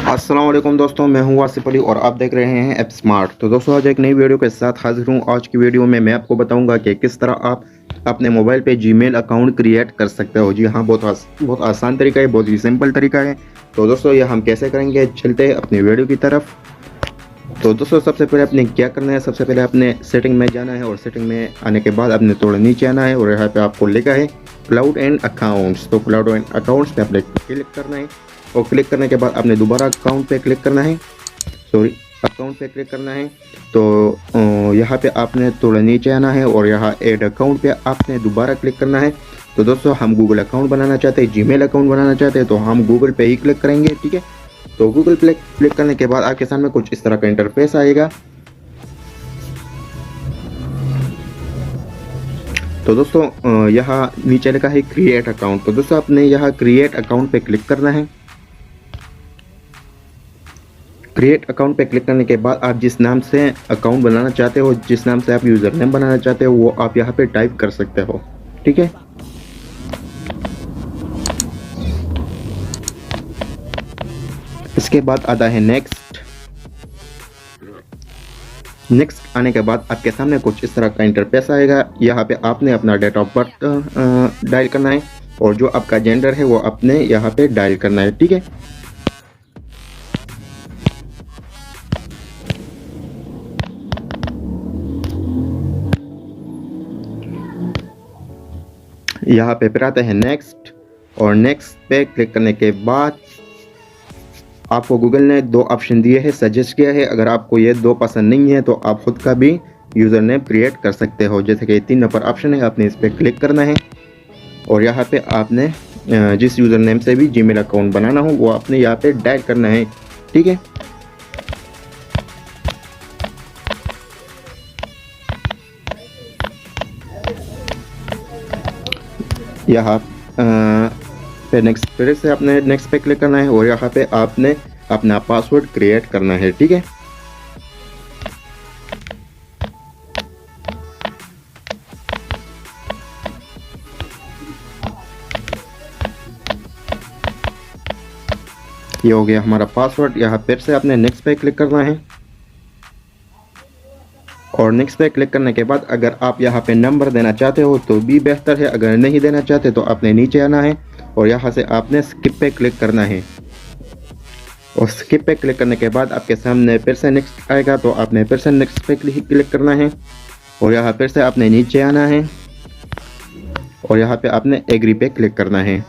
अस्सलाम वालेकुम दोस्तों, मैं हूं आसिफ अली और आप देख रहे हैं ऐप स्मार्ट। तो दोस्तों आज एक नई वीडियो के साथ हाजिर हूं। आज की वीडियो में मैं आपको बताऊंगा कि किस तरह आप अपने मोबाइल पे जीमेल अकाउंट क्रिएट कर सकते हो। जी हाँ, बहुत आसान तरीका है, बहुत ही सिंपल तरीका है। तो दोस्तों ये हम कैसे करेंगे, चलते हैं अपनी वीडियो की तरफ। तो दोस्तों सबसे पहले आपने क्या करना है, सबसे पहले आपने सेटिंग में जाना है और सेटिंग में आने के बाद आपने थोड़ा नीचे आना है और यहाँ पे आपको लिखा है क्लाउड एंड अकाउंट्स। तो क्लाउड एंड अकाउंट्स पे आपने क्लिक करना है और क्लिक करने के बाद आपने दोबारा अकाउंट पे क्लिक करना है, अकाउंट पे क्लिक करना है। तो यहाँ पे आपने थोड़ा नीचे आना है और यहाँ ऐड अकाउंट पे आपने दोबारा क्लिक करना है। तो दोस्तों हम गूगल अकाउंट बनाना चाहते हैं, जीमेल अकाउंट बनाना चाहते हैं, तो हम गूगल पे ही क्लिक करेंगे। ठीक है, तो गूगल पे क्लिक करने के बाद आपके सामने कुछ इस तरह का इंटरफेस आएगा। तो दोस्तों यहाँ नीचे लिखा है क्रिएट अकाउंट। तो दोस्तों आपने यहाँ क्रिएट अकाउंट पे क्लिक करना है। क्रिएट अकाउंट पे क्लिक करने के बाद आप जिस नाम से अकाउंट बनाना चाहते हो, जिस नाम से आप यूज़र नेम बनाना चाहते हो, वो आप यहाँ पे टाइप कर सकते हो। ठीक है, इसके बाद आता है नेक्स्ट। नेक्स्ट आने के बाद आपके सामने कुछ इस तरह का इंटरफेस आएगा। यहाँ पे आपने अपना डेट ऑफ बर्थ डायल करना है और जो आपका जेंडर है वो आपने यहाँ पे डायल करना है। ठीक है, यहाँ पे फिर आता है नेक्स्ट और नेक्स्ट पे क्लिक करने के बाद आपको गूगल ने दो ऑप्शन दिए हैं, सजेस्ट किया है। अगर आपको ये दो पसंद नहीं है तो आप खुद का भी यूज़र नेम क्रिएट कर सकते हो। जैसे कि 3 नंबर ऑप्शन है, आपने इस पर क्लिक करना है और यहाँ पे आपने जिस यूज़र नेम से भी जीमेल अकाउंट बनाना हो वो आपने यहाँ पे डायल करना है। ठीक है, यहाँ पे नेक्स्ट फिर से आपने नेक्स्ट पे क्लिक करना है और यहाँ पे आपने अपना पासवर्ड क्रिएट करना है। ठीक है, ये हो गया हमारा पासवर्ड। यहाँ फिर से आपने नेक्स्ट पे क्लिक करना है और नेक्स्ट पे क्लिक करने के बाद अगर आप यहाँ पे नंबर देना चाहते हो तो भी बेहतर है, अगर नहीं देना चाहते तो आपने नीचे आना है और यहाँ से आपने स्किप पे क्लिक करना है और स्किप पे क्लिक करने के बाद आपके सामने फिर से नेक्स्ट आएगा। तो आपने फिर से नेक्स्ट पे क्लिक करना है और यहाँ फिर से आपने नीचे आना है और यहाँ पे आपने एग्री पे क्लिक करना है।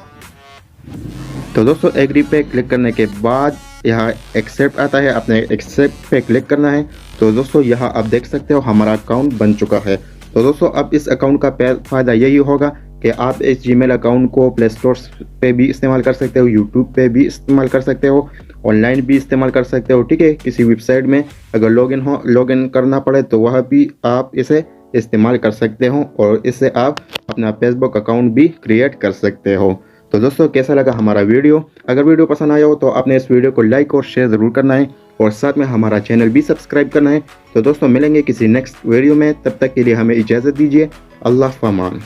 तो दोस्तों एग्री पे क्लिक करने के बाद यहाँ एक्सेप्ट आता है, आपने एक्सेप्ट पे क्लिक करना है। तो दोस्तों यहाँ आप देख सकते हो हमारा अकाउंट बन चुका है। तो दोस्तों अब इस अकाउंट का फ़ायदा यही होगा कि आप इस जीमेल अकाउंट को प्ले स्टोर पे भी इस्तेमाल कर सकते हो, यूट्यूब पे भी इस्तेमाल कर सकते हो, ऑनलाइन भी इस्तेमाल कर सकते हो। ठीक है, किसी वेबसाइट में अगर लॉगिन करना पड़े तो वह भी आप इसे इस्तेमाल कर सकते हो और इससे आप अपना फेसबुक अकाउंट भी क्रिएट कर सकते हो। तो दोस्तों कैसा लगा हमारा वीडियो? अगर वीडियो पसंद आया हो तो आपने इस वीडियो को लाइक और शेयर ज़रूर करना है और साथ में हमारा चैनल भी सब्सक्राइब करना है। तो दोस्तों मिलेंगे किसी नेक्स्ट वीडियो में, तब तक के लिए हमें इजाज़त दीजिए। अल्लाह फ़ामान।